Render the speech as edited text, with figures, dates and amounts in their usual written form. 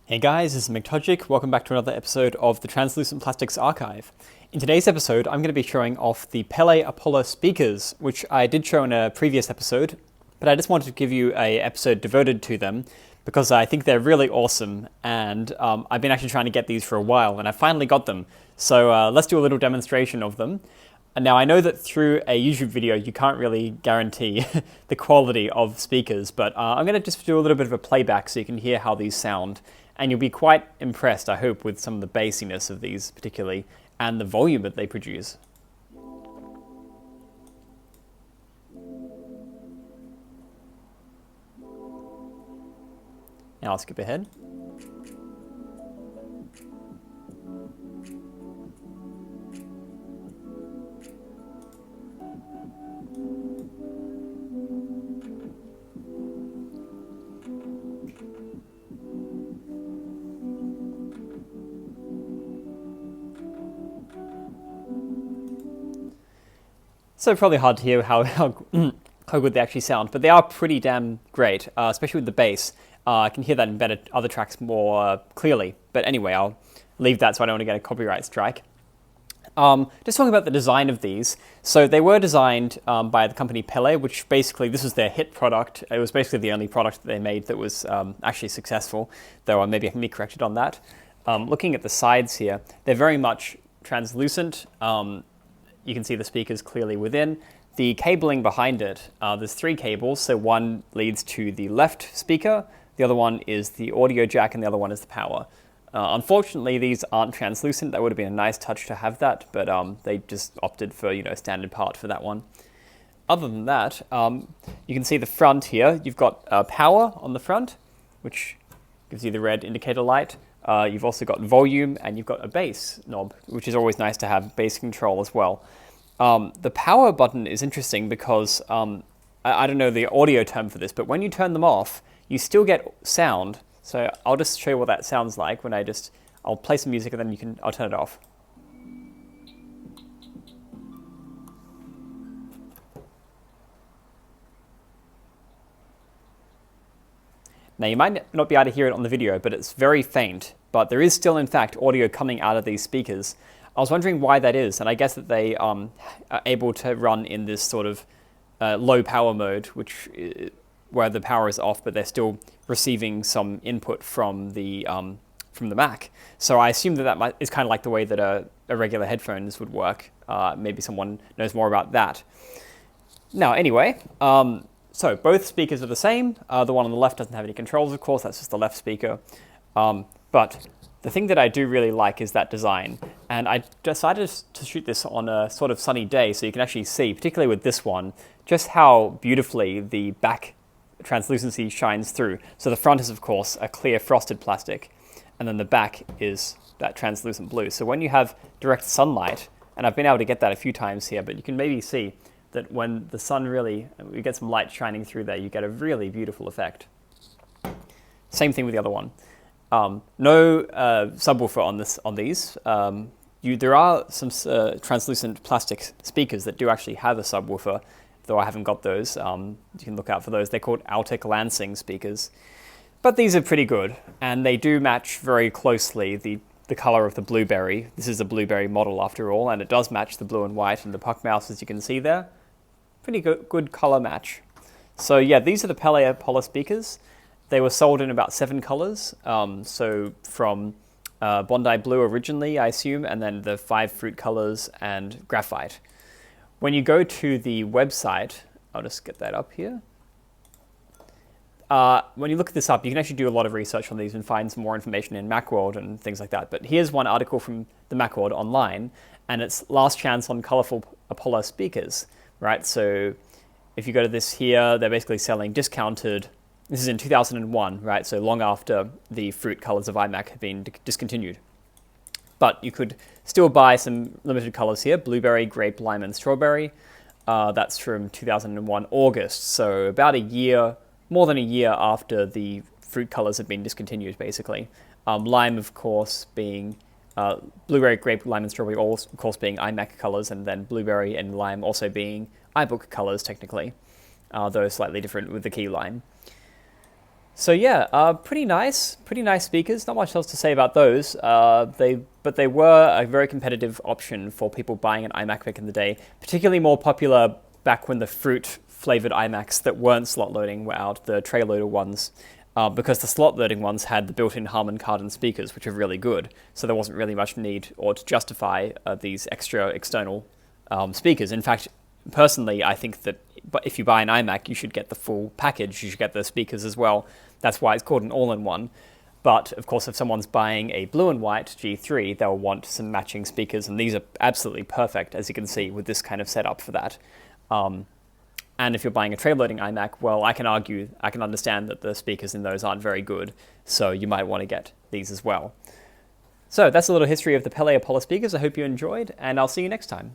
Hey guys, this is McTogic. Welcome back to another episode of the Translucent Plastics Archive. In today's episode, I'm going to be showing off the Pele Apolla speakers, which I did show in a previous episode, but I just wanted to give you an episode devoted to them because I think they're really awesome, and I've been actually trying to get these for a while, and I finally got them. So let's do a little demonstration of them. And now I know that through a YouTube video you can't really guarantee the quality of speakers, but I'm going to just do a little bit of a playback so you can hear how these sound. And you'll be quite impressed, I hope, with some of the bassiness of these particularly, and the volume that they produce. Now I'll skip ahead. So probably hard to hear how good they actually sound, but they are pretty damn great, especially with the bass. I can hear that in better other tracks more clearly. But anyway, I'll leave that so I don't want to get a copyright strike. Just talking about the design of these. So they were designed by the company Pele, which basically, this was their hit product. It was basically the only product that they made that was actually successful, though maybe I can be corrected on that. Looking at the sides here, they're very much translucent. You can see the speakers clearly within. The cabling behind it, there's three cables, so one leads to the left speaker, the other one is the audio jack, and the other one is the power. Unfortunately, these aren't translucent. That would have been a nice touch to have that, but they just opted for standard part for that one. Other than that, you can see the front here. You've got power on the front, which gives you the red indicator light. You've also got volume, and you've got a bass knob, which is always nice to have bass control as well. The power button is interesting because, I don't know the audio term for this, but when you turn them off, you still get sound. So I'll just show you what that sounds like when I'll play some music and then I'll turn it off. Now you might not be able to hear it on the video, but it's very faint. But there is still, in fact, audio coming out of these speakers. I was wondering why that is, and I guess that they are able to run in this sort of low power mode, where the power is off, but they're still receiving some input from the Mac. So I assume that is kind of like the way that a regular headphones would work. Maybe someone knows more about that. Now, anyway. So both speakers are the same. The one on the left doesn't have any controls, of course. That's just the left speaker. But the thing that I do really like is that design. And I decided to shoot this on a sort of sunny day so you can actually see, particularly with this one, just how beautifully the back translucency shines through. So the front is, of course, a clear frosted plastic. And then the back is that translucent blue. So when you have direct sunlight, and I've been able to get that a few times here, but you can maybe see that when the sun you get some light shining through there, you get a really beautiful effect. Same thing with the other one. No subwoofer on these. There are some translucent plastic speakers that do actually have a subwoofer, though I haven't got those. You can look out for those. They're called Altec Lansing speakers. But these are pretty good, and they do match very closely the color of the blueberry. This is a blueberry model after all, and it does match the blue and white and the puck mouse, as you can see there. Pretty good color match. So yeah, these are the Pele Apolla speakers. They were sold in about 7 colors. So from Bondi Blue originally, I assume, and then the 5 fruit colors and graphite. When you go to the website, I'll just get that up here. When you look this up, you can actually do a lot of research on these and find some more information in Macworld and things like that. But here's one article from the Macworld online, and it's last chance on colorful Apolla speakers, right? So if you go to this here, they're basically selling discounted. This is in 2001, right? So long after the fruit colors of iMac had been discontinued. But you could still buy some limited colors here: blueberry, grape, lime, and strawberry. That's from 2001 August, so about a year, more than a year after the fruit colors had been discontinued, basically. Lime, of course, being blueberry, grape, lime, and strawberry, all of course being iMac colors, and then blueberry and lime also being iBook colors, technically, though slightly different with the key lime. So yeah, pretty nice speakers. Not much else to say about those. But they were a very competitive option for people buying an iMac back in the day. Particularly more popular back when the fruit flavored iMacs that weren't slot loading were out, the tray loader ones. Because the slot loading ones had the built-in Harman Kardon speakers, which are really good. So there wasn't really much need or to justify these extra external speakers. In fact, personally, I think that if you buy an iMac, you should get the full package. You should get the speakers as well. That's why it's called an all-in-one. But of course, if someone's buying a blue and white G3, they'll want some matching speakers, and these are absolutely perfect, as you can see, with this kind of setup for that. And if you're buying a tray loading iMac, well, I can understand that the speakers in those aren't very good, so you might want to get these as well. So that's a little history of the Pele Apolla speakers. I hope you enjoyed, and I'll see you next time.